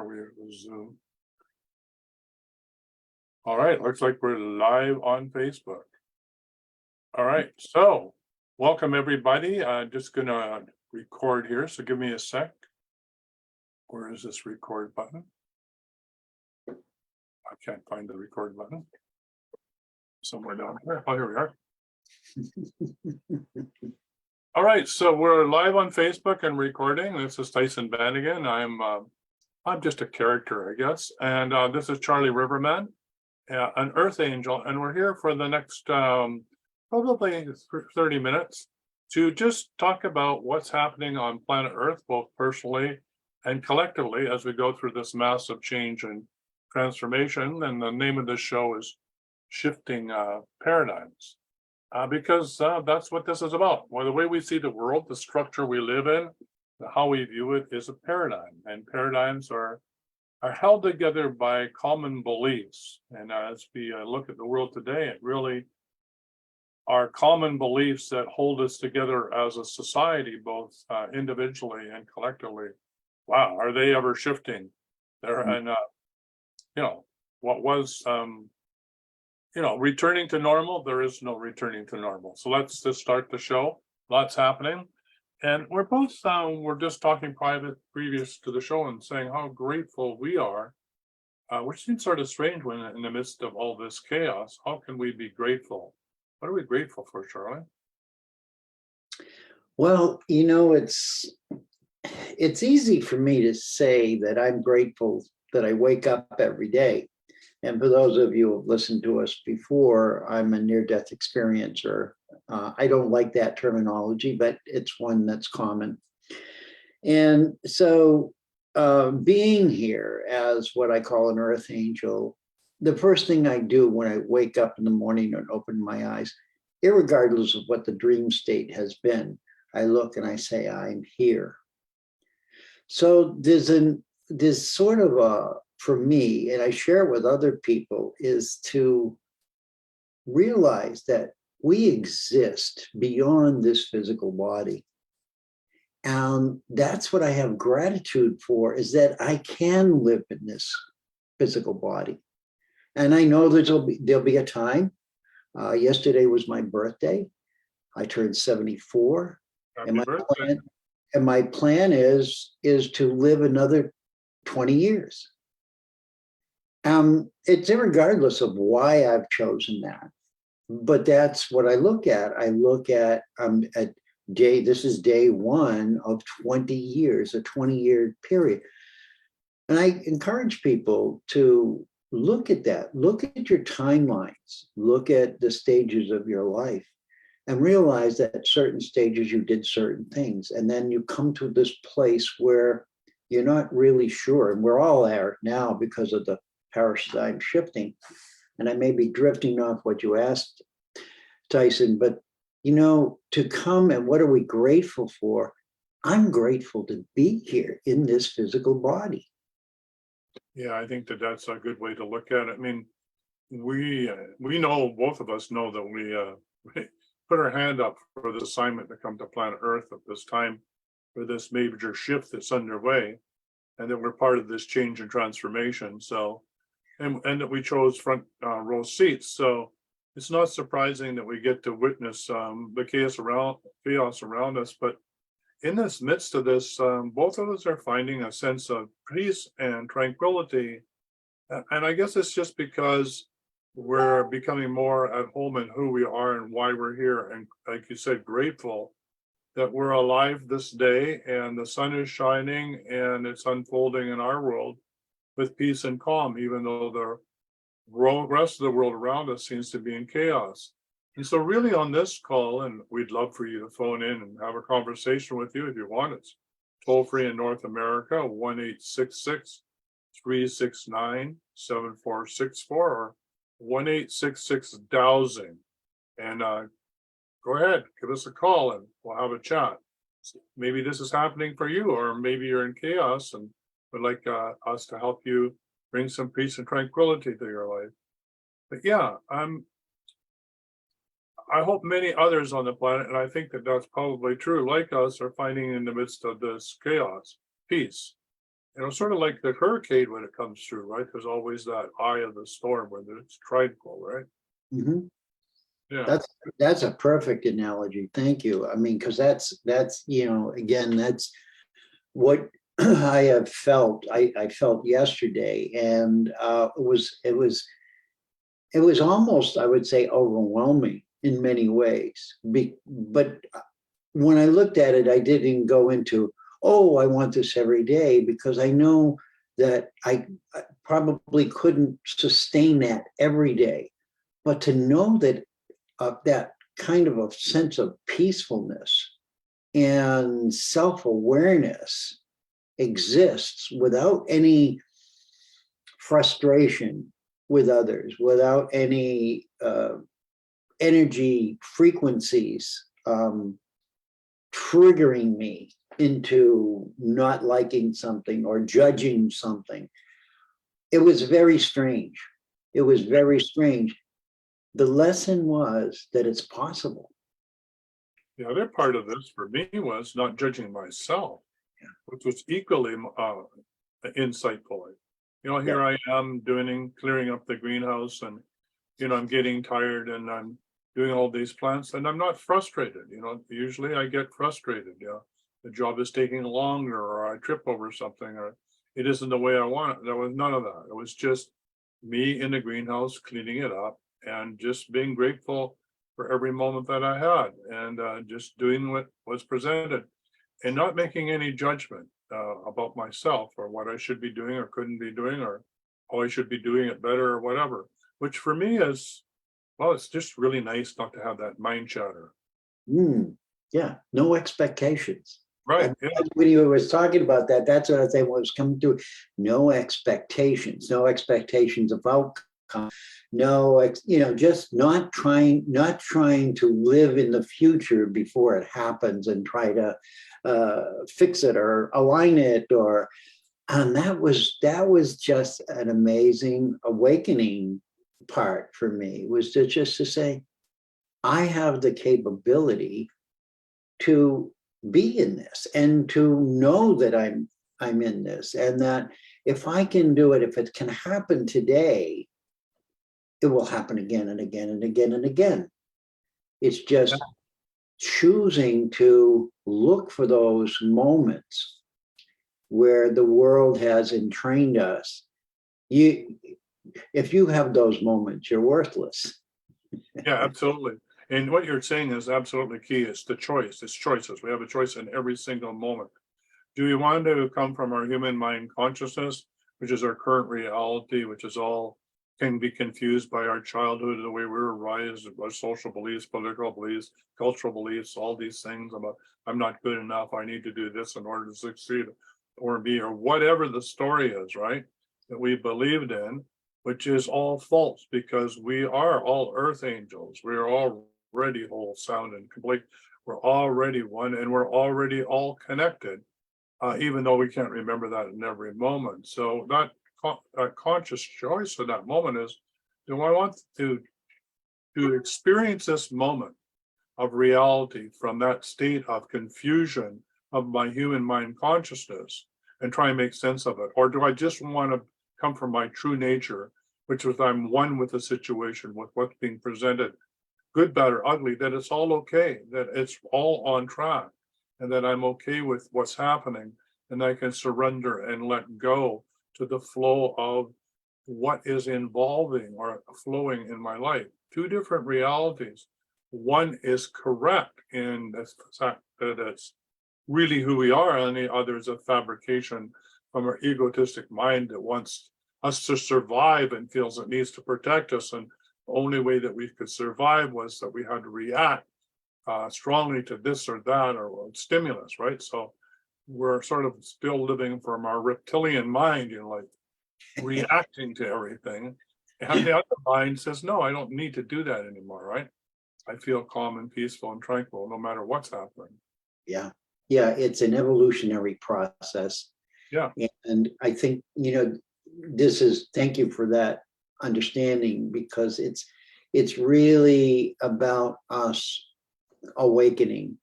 Are we Zoom? All right, looks like we're live on Facebook. All right, so welcome everybody. I'm just gonna record here, so give me a sec. Where is this record button? I can't find the record button. Somewhere down here. Oh, here we are. All right, so we're live on Facebook and recording. This is Tyson Bannigan. I'm just a character, I guess. And this is Charlie Riverman, an Earth Angel, and we're here for the next probably 30 minutes to just talk about what's happening on planet Earth, both personally and collectively, as we go through this massive change and transformation. And the name of this show is Shifting Paradigms. Because that's what this is about. Well, the way we see the world, the structure we live in, how we view it is a paradigm, and paradigms are held together by common beliefs. And as we look at the world today, it really are common beliefs that hold us together as a society, both individually and collectively. Wow, are they ever shifting? And what was returning to normal, there is no returning to normal. So let's just start the show. Lots happening. And we're both, we're just talking previous to the show and saying how grateful we are, which seems sort of strange when in the midst of all this chaos. How can we be grateful? What are we grateful for, Charlie? Well, it's easy for me to say that I'm grateful that I wake up every day. And for those of you who have listened to us before, I'm a near-death experiencer. I don't like that terminology, but it's one that's common. And so being here as what I call an Earth Angel, the first thing I do when I wake up in the morning and open my eyes, irregardless of what the dream state has been, I look and I say, I'm here. So there's sort of a, for me, and I share with other people, is to realize that we exist beyond this physical body. And that's what I have gratitude for, is that I can live in this physical body. And I know there'll be a time. Yesterday was my birthday. I turned 74. And my plan is to live another 20 years. It's irregardless of why I've chosen that, but that's what I look at. I look at this is day one of 20 years, a 20-year period. And I encourage people to look at that, look at your timelines, look at the stages of your life, and realize that at certain stages you did certain things. And then you come to this place where you're not really sure. And we're all there now because of the paradigm shifting. And I may be drifting off what you asked, Tyson, but to come and what are we grateful for? I'm grateful to be here in this physical body. Yeah, I think that's a good way to look at it. I mean, we know, both of us know that we put our hand up for the assignment to come to planet Earth at this time for this major shift that's underway, and that we're part of this change and transformation. So, and that we chose front row seats. So it's not surprising that we get to witness the chaos around us. But in this midst of this, both of us are finding a sense of peace and tranquility. And I guess it's just because we're becoming more at home in who we are and why we're here. And like you said, grateful that we're alive this day and the sun is shining and it's unfolding in our world with peace and calm, even though the rest of the world around us seems to be in chaos. And so really on this call, and we'd love for you to phone in and have a conversation with you if you want. It's toll free in North America, 1-866-369-7464 or 1-866-Dowsing. And go ahead, give us a call and we'll have a chat. Maybe this is happening for you, or maybe you're in chaos and would like us to help you bring some peace and tranquility to your life. But yeah, I hope many others on the planet, and I think that that's probably true, like us, are finding in the midst of this chaos, peace. sort of like the hurricane when it comes through, right? There's always that eye of the storm where it's tranquil, right? Mhm. Yeah, That's a perfect analogy. Thank you. I mean, because that's, again, that's what I have felt. I felt yesterday, and it was almost, I would say, overwhelming in many ways. But when I looked at it, I didn't go into, oh, I want this every day, because I know that I probably couldn't sustain that every day. But to know that that kind of a sense of peacefulness and self-awareness exists without any frustration with others, without any energy frequencies triggering me into not liking something or judging something. It was very strange. It was very strange. The lesson was that it's possible. the other part of this for me was not judging myself, which was equally insightful. Yeah. Here I am clearing up the greenhouse, and I'm getting tired, and I'm doing all these plants, and I'm not frustrated. Usually I get frustrated. The job is taking longer, or I trip over something, or it isn't the way I want it. There was none of that. It was just me in the greenhouse cleaning it up and just being grateful for every moment that I had, and just doing what was presented and not making any judgment about myself or what I should be doing or couldn't be doing, or how I should be doing it better or whatever, which for me is, well, it's just really nice not to have that mind chatter. Yeah, no expectations. Right. And Yeah. when you was talking about that, that's what I think was coming through. No expectations of outcome. No, just not trying to live in the future before it happens and try to fix it or align it, and that was just an amazing awakening part for me, was to say, I have the capability to be in this and to know that I'm in this, and that if I can do it, if it can happen today, it will happen again and again and again and again. It's just choosing to look for those moments where the world has entrained us. If you have those moments, you're worthless. Yeah, absolutely. And what you're saying is absolutely key. It's the choice. It's choices. We have a choice in every single moment. Do we want to come from our human mind consciousness, which is our current reality, which is all can be confused by our childhood, the way we were raised, our social beliefs, political beliefs, cultural beliefs, all these things about I'm not good enough, I need to do this in order to succeed or be, or whatever the story is, right? That we believed in, which is all false, because we are all earth angels. We are already whole, sound, and complete. We're already one, and we're already all connected, even though we can't remember that in every moment. So that conscious choice in that moment is, do I want to experience this moment of reality from that state of confusion of my human mind consciousness and try and make sense of it? Or do I just want to come from my true nature, which is I'm one with the situation, with what's being presented, good, bad, or ugly, that it's all okay, that it's all on track, and that I'm okay with what's happening, and I can surrender and let go to the flow of what is involving or flowing in my life. Two different realities. One is correct in the fact that it's really who we are, and the other is a fabrication from our egotistic mind that wants us to survive and feels it needs to protect us. And the only way that we could survive was that we had to react strongly to this or that or stimulus, right? So we're sort of still living from our reptilian mind, like reacting to everything. And the other mind says, no, I don't need to do that anymore, right? I feel calm and peaceful and tranquil no matter what's happening. Yeah. Yeah, it's an evolutionary process. Yeah. And I think, thank you for that understanding, because it's really about us awakening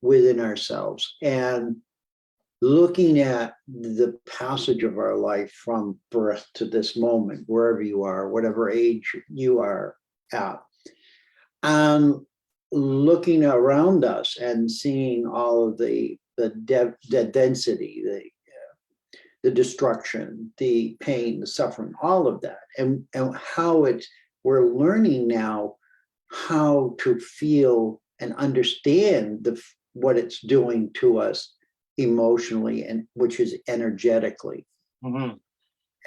within ourselves. And looking at the passage of our life from birth to this moment, wherever you are, whatever age you are at, and looking around us and seeing all of the density, the destruction, the pain, the suffering, all of that, and how we're learning now how to feel and understand what it's doing to us emotionally, and which is energetically. Mhm.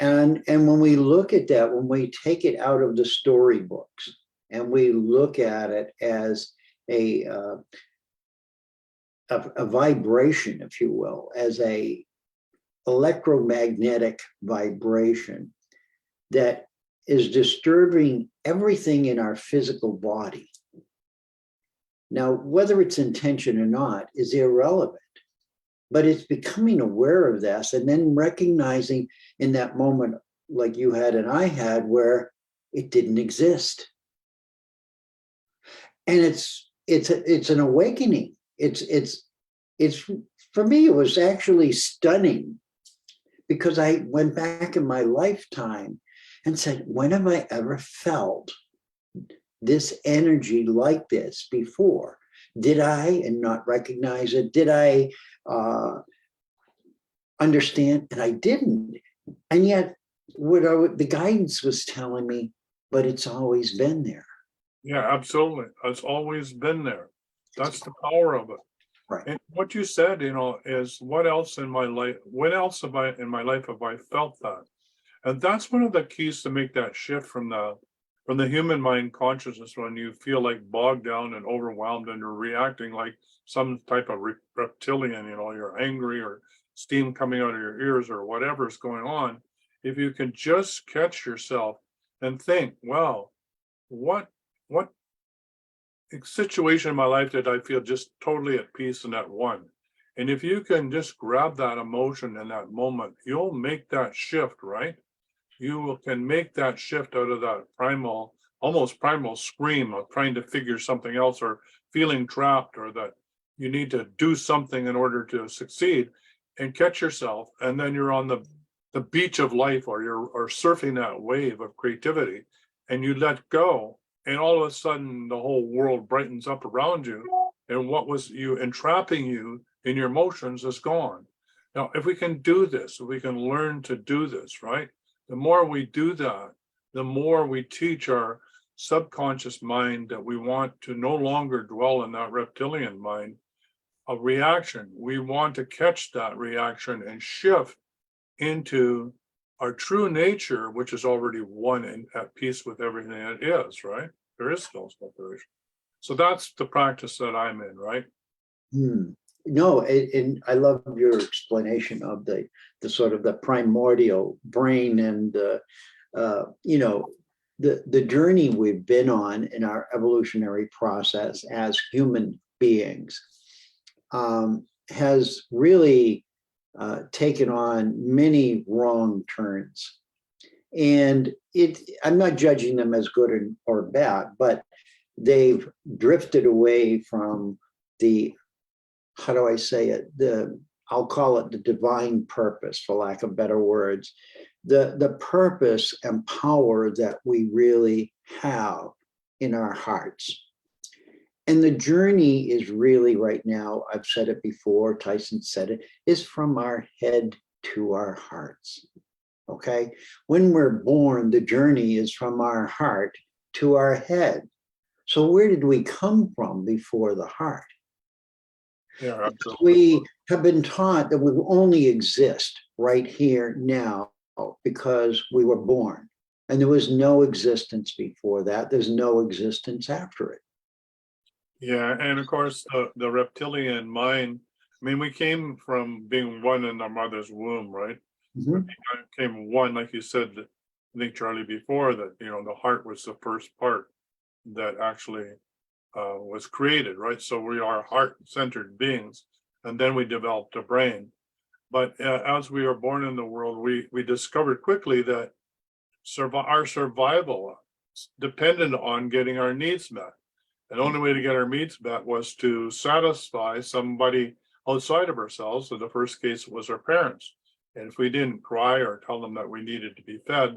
And when we look at that, when we take it out of the storybooks and we look at it as a vibration, if you will, as a electromagnetic vibration that is disturbing everything in our physical body. Now, whether it's intention or not is irrelevant, but it's becoming aware of this and then recognizing in that moment, like you had and I had, where it didn't exist. And it's an awakening. It's for me, it was actually stunning, because I went back in my lifetime and said, when have I ever felt this energy like this before? Did I, and not recognize it? Did I understand? And I didn't. And yet, the guidance was telling me, but it's always been there. Yeah, absolutely. It's always been there. That's the power of it. Right. And what you said, is what else in my life, when else have I in my life have I felt that? And that's one of the keys to make that shift from the human mind consciousness, when you feel like bogged down and overwhelmed and you're reacting like some type of reptilian, you're angry or steam coming out of your ears or whatever's going on. If you can just catch yourself and think, wow, what situation in my life did I feel just totally at peace in that one? And if you can just grab that emotion in that moment, you'll make that shift, right? Can make that shift out of that almost primal scream of trying to figure something else, or feeling trapped, or that you need to do something in order to succeed, and catch yourself. And then you're on the beach of life, or you're surfing that wave of creativity, and you let go. And all of a sudden, the whole world brightens up around you. And what was you entrapping you in your emotions is gone. Now, if we can do this, if we can learn to do this, right? The more we do that, the more we teach our subconscious mind that we want to no longer dwell in that reptilian mind of reaction. We want to catch that reaction and shift into our true nature, which is already one and at peace with everything it is, right? There is no separation. So that's the practice that I'm in, right? No, and I love your explanation of the sort of the primordial brain and the journey we've been on in our evolutionary process as human beings has really taken on many wrong turns. And I'm not judging them as good or bad, but they've drifted away from the, how do I say it? I'll call it the divine purpose, for lack of better words, the purpose and power that we really have in our hearts. And the journey is really right now, I've said it before, Tyson said it, is from our head to our hearts. Okay? When we're born, the journey is from our heart to our head. So where did we come from before the heart? Yeah, absolutely. We have been taught that we only exist right here now because we were born. And there was no existence before that. There's no existence after it. Yeah, and of course, the reptilian mind, I mean, we came from being one in our mother's womb, right? We became one, like you said, I think, Charlie, before, that, the heart was the first part that actually was created, right? So we are heart-centered beings, and then we developed a brain. But as we were born in the world, we discovered quickly that our survival depended on getting our needs met. And the only way to get our needs met was to satisfy somebody outside of ourselves. In the first case, it was our parents. And if we didn't cry or tell them that we needed to be fed,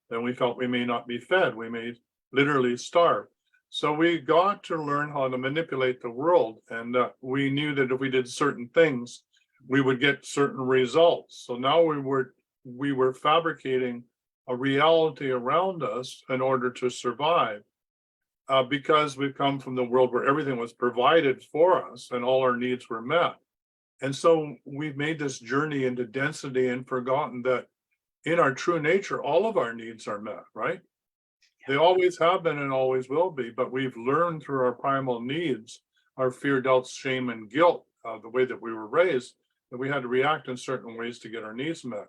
then we felt we may not be fed. We may literally starve. So we got to learn how to manipulate the world. And we knew that if we did certain things, we would get certain results. So now we were fabricating a reality around us in order to survive. Because we've come from the world where everything was provided for us and all our needs were met. And so we've made this journey into density and forgotten that in our true nature, all of our needs are met, right? They always have been and always will be, but we've learned through our primal needs, our fear, doubts, shame, and guilt, the way that we were raised, that we had to react in certain ways to get our needs met.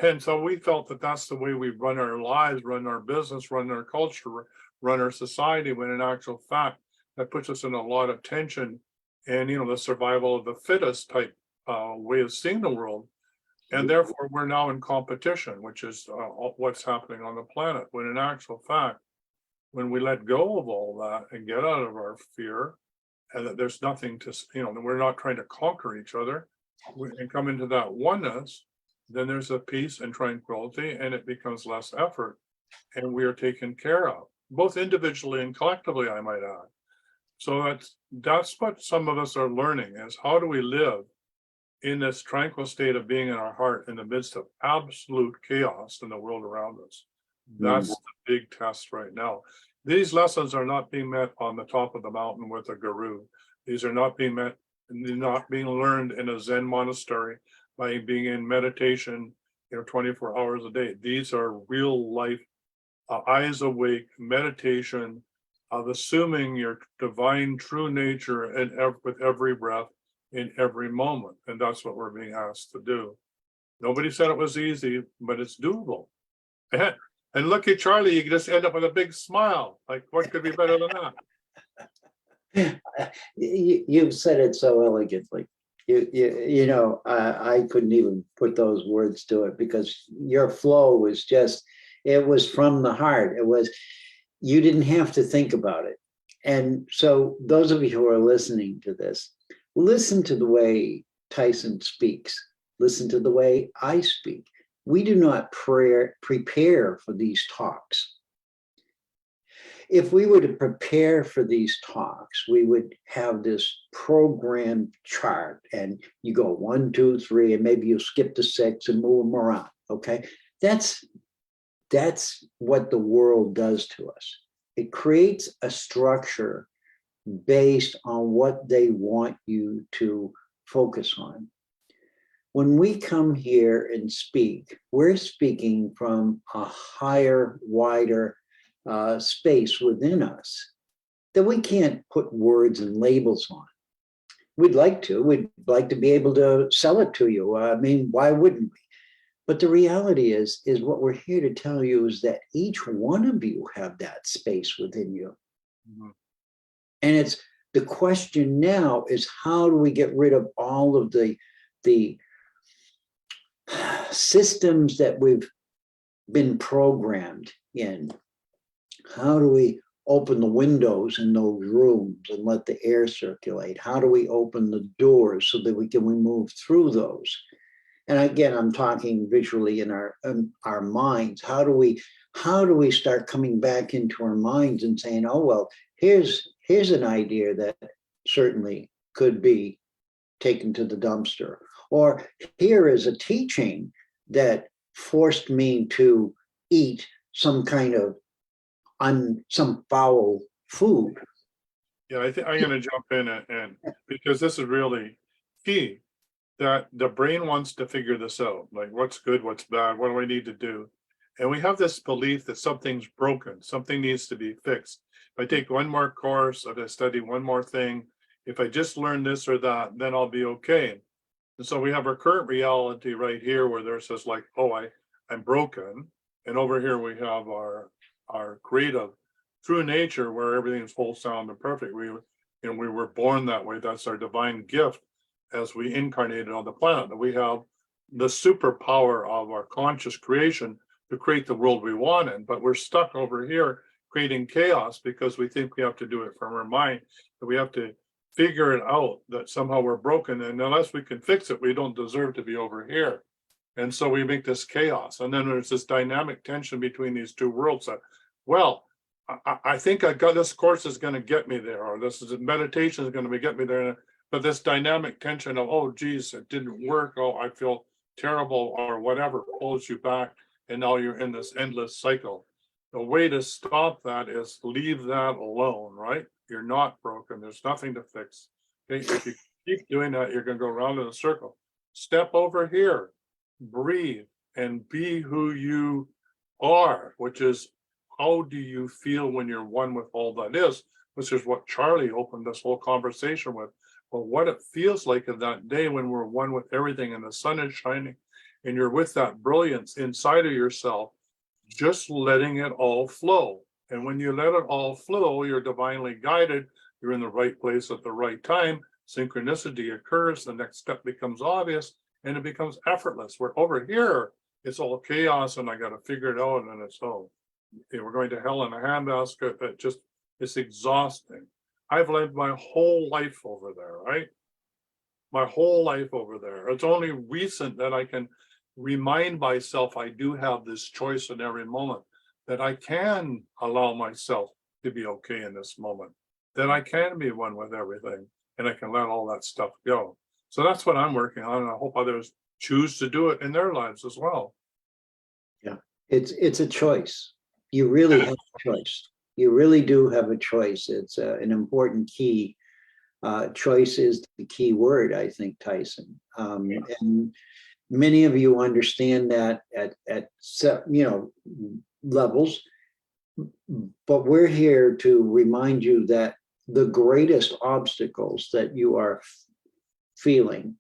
And so we felt that that's the way we run our lives, run our business, run our culture, run our society, when in actual fact, that puts us in a lot of tension and, the survival of the fittest type way of seeing the world. And therefore, we're now in competition, which is what's happening on the planet. When in actual fact, when we let go of all that and get out of our fear, and that there's nothing to, we're not trying to conquer each other, and come into that oneness, then there's a peace and tranquility, and it becomes less effort, and we are taken care of, both individually and collectively, I might add. So that's what some of us are learning, is how do we live in this tranquil state of being in our heart in the midst of absolute chaos in the world around us. That's the big test right now. These lessons are not being met on the top of the mountain with a guru. These are not being learned in a Zen monastery by being in meditation, 24 hours a day. These are real life, eyes awake meditation of assuming your divine true nature with every breath, in every moment. And that's what we're being asked to do. Nobody said it was easy, but it's doable. And look at Charlie, you can just end up with a big smile. Like, what could be better than that? You've said it so elegantly. I couldn't even put those words to it, because your flow was just, it was from the heart. You didn't have to think about it. And so those of you who are listening to this, listen to the way Tyson speaks. Listen to the way I speak. We do not prepare for these talks. If we were to prepare for these talks, we would have this program chart, and you go 1, 2, 3, and maybe you skip to 6 and move them around. Okay, that's what the world does to us. It creates a structure based on what they want you to focus on. When we come here and speak, we're speaking from a higher, wider space within us that we can't put words and labels on. We'd like to be able to sell it to you. I mean, why wouldn't we? But the reality is what we're here to tell you is that each one of you have that space within you. Mm-hmm. And it's the question now is, how do we get rid of all of the systems that we've been programmed in? How do we open the windows in those rooms and let the air circulate? How do we open the doors so that we can move through those? And again, I'm talking visually in our minds. How do we start coming back into our minds and saying, oh, well, here's an idea that certainly could be taken to the dumpster. Or here is a teaching that forced me to eat some kind of some foul food. Yeah, I think I'm going to jump in and because this is really key, that the brain wants to figure this out, like what's good, what's bad, what do I need to do? And we have this belief that something's broken, something needs to be fixed. If I take one more course, if I study one more thing, if I just learn this or that, then I'll be okay. And so we have our current reality right here where there's this like, oh, I'm broken. And over here we have our creative true nature where everything's whole, sound, and perfect. We were born that way. That's our divine gift as we incarnated on the planet. That we have the superpower of our conscious creation to create the world we want in, but we're stuck over here creating chaos because we think we have to do it from our mind, that we have to figure it out that somehow we're broken, and unless we can fix it, we don't deserve to be over here. And so we make this chaos, and then there's this dynamic tension between these two worlds that, well, I think I got this course is going to get me there, or this is meditation is going to get me there. But this dynamic tension of, oh, geez, it didn't work. Oh, I feel terrible, or whatever pulls you back. And now you're in this endless cycle. The way to stop that is leave that alone, right? You're not broken. There's nothing to fix. Okay? If you keep doing that, you're going to go around in a circle. Step over here, breathe, and be who you are, which is, how do you feel when you're one with all that is, which is what Charlie opened this whole conversation with. Well, what it feels like in that day when we're one with everything and the sun is shining and you're with that brilliance inside of yourself, just letting it all flow. And when you let it all flow, you're divinely guided, you're in the right place at the right time, synchronicity occurs, the next step becomes obvious, and it becomes effortless. We're over here, it's all chaos and I got to figure it out, and it's we're going to hell in a handbasket. That just, it's exhausting. I've lived my whole life over there, right? My whole life over there. It's only recent that I can remind myself I do have this choice in every moment, that I can allow myself to be okay in this moment, that I can be one with everything, and I can let all that stuff go. So that's what I'm working on, and I hope others choose to do it in their lives as well. Yeah, it's a choice. You really have a choice. You really do have a choice. It's an important key. Choice is the key word, I think, Tyson. And many of you understand that at levels, but we're here to remind you that the greatest obstacles that you are feeling,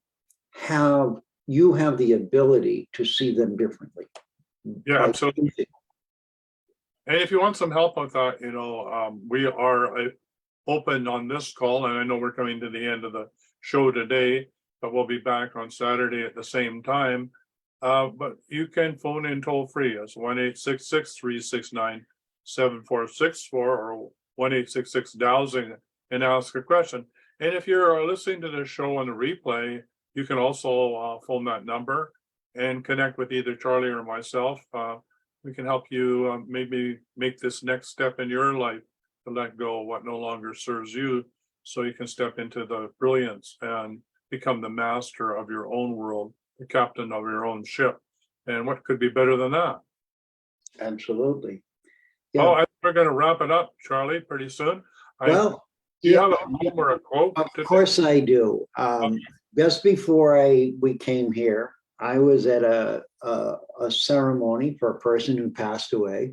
you have the ability to see them differently. Yeah, absolutely. And if you want some help with that, we are open on this call, and I know we're coming to the end of the show today, but we'll be back on Saturday at the same time. But you can phone in toll free. It's 1-866-369-7464 or 1-866-Dowsing and ask a question. And if you're listening to the show on the replay, you can also phone that number and connect with either Charlie or myself. We can help you maybe make this next step in your life to let go of what no longer serves you, so you can step into the brilliance and become the master of your own world, the captain of your own ship. And what could be better than that? Absolutely. Yeah. Oh, we're going to wrap it up, Charlie, pretty soon. Do you have a poem or a quote? Of course I do. Just before we came here, I was at a ceremony for a person who passed away,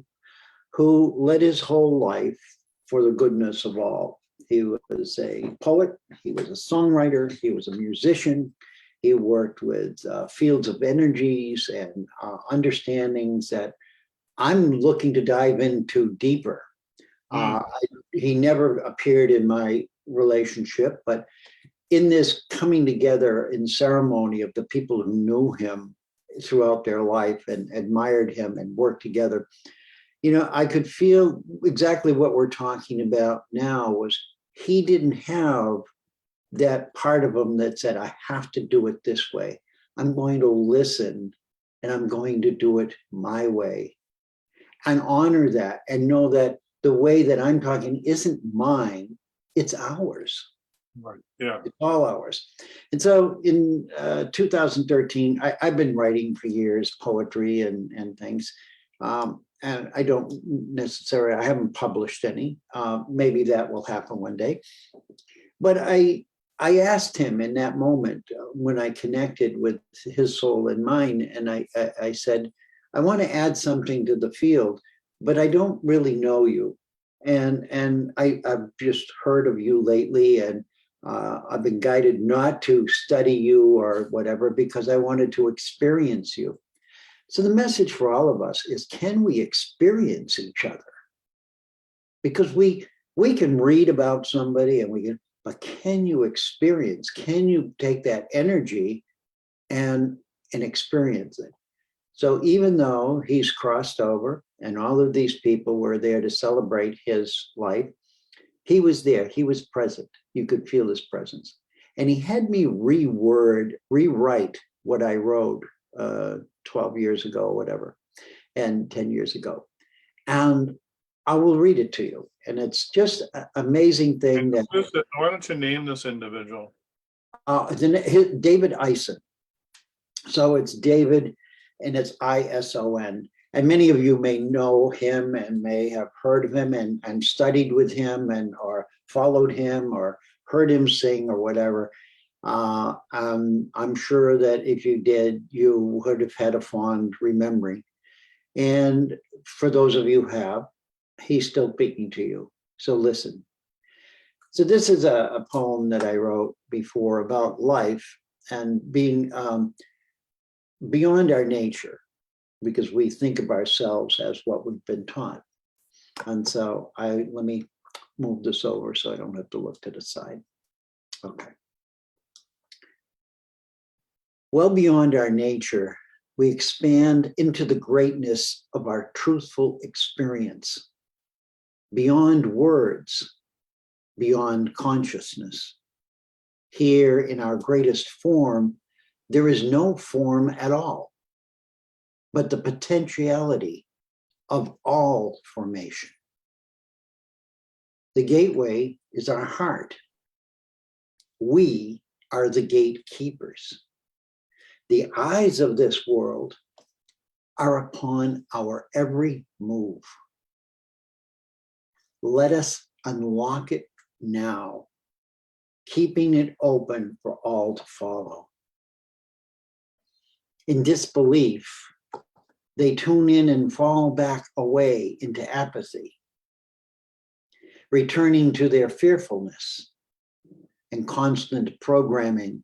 who led his whole life for the goodness of all. He was a poet, he was a songwriter, he was a musician, he worked with fields of energies and understandings that I'm looking to dive into deeper. He never appeared in my relationship, but in this coming together in ceremony of the people who knew him throughout their life and admired him and worked together, I could feel exactly what we're talking about now. Was he didn't have that part of him that said, I have to do it this way. I'm going to listen and I'm going to do it my way, and honor that and know that the way that I'm talking isn't mine, it's ours. Right. Yeah. It's all ours. And so in 2013, I've been writing for years, poetry and things. And I don't necessarily, I haven't published any. Maybe that will happen one day. But I asked him in that moment when I connected with his soul and mine, and I said, I want to add something to the field, but I don't really know you. And I've just heard of you lately, and I've been guided not to study you or whatever, because I wanted to experience you. So the message for all of us is, can we experience each other? Because we can read about somebody but can you experience? Can you take that energy and experience it? So even though he's crossed over and all of these people were there to celebrate his life, He was there. He was present. You could feel his presence. And he had me rewrite what I wrote 12 years ago, whatever, and 10 years ago. And I will read it to you. And it's just an amazing thing that Why don't you name this individual? David Ison. So it's David, and it's Ison. And many of you may know him and may have heard of him and studied with him and or followed him or heard him sing or whatever. I'm sure that if you did, you would have had a fond remembering. And for those of you who have, he's still speaking to you. So listen. So this is a poem that I wrote before about life and being beyond our nature, because we think of ourselves as what we've been taught. And so let me move this over so I don't have to look to the side. Okay. Well beyond our nature, we expand into the greatness of our truthful experience, beyond words, beyond consciousness. Here in our greatest form, there is no form at all, but the potentiality of all formation. The gateway is our heart. We are the gatekeepers. The eyes of this world are upon our every move. Let us unlock it now, keeping it open for all to follow. In disbelief, they tune in and fall back away into apathy, returning to their fearfulness and constant programming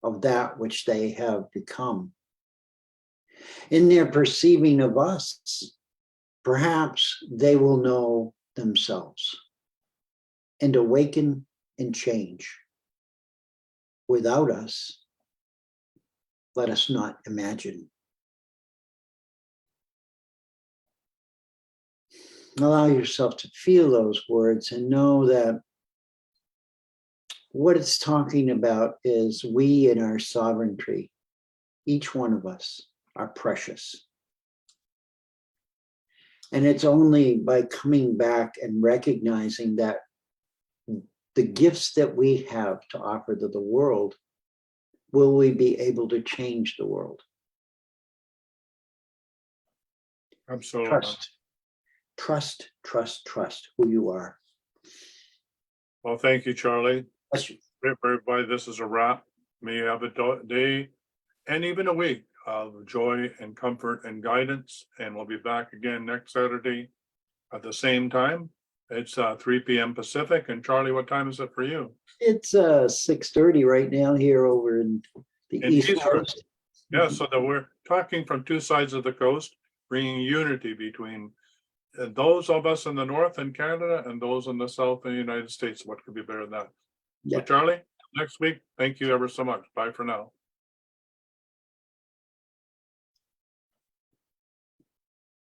of that which they have become. In their perceiving of us, perhaps they will know themselves and awaken and change. Without us, let us not imagine. Allow yourself to feel those words and know that what it's talking about is we in our sovereignty, each one of us are precious. And it's only by coming back and recognizing that the gifts that we have to offer to the world, will we be able to change the world. Absolutely. Trust who you are. Well, thank you, Charlie. Bless you. Everybody, this is a wrap. May you have a day and even a week of joy and comfort and guidance. And we'll be back again next Saturday at the same time. It's 3 p.m. Pacific. And Charlie, what time is it for you? It's 6:30 right now here over in the East Eastern. Coast. Yeah, so that we're talking from two sides of the coast, bringing unity between those of us in the north in Canada and those in the south in the United States. What could be better than that? Yeah. So Charlie, next week, thank you ever so much. Bye for now.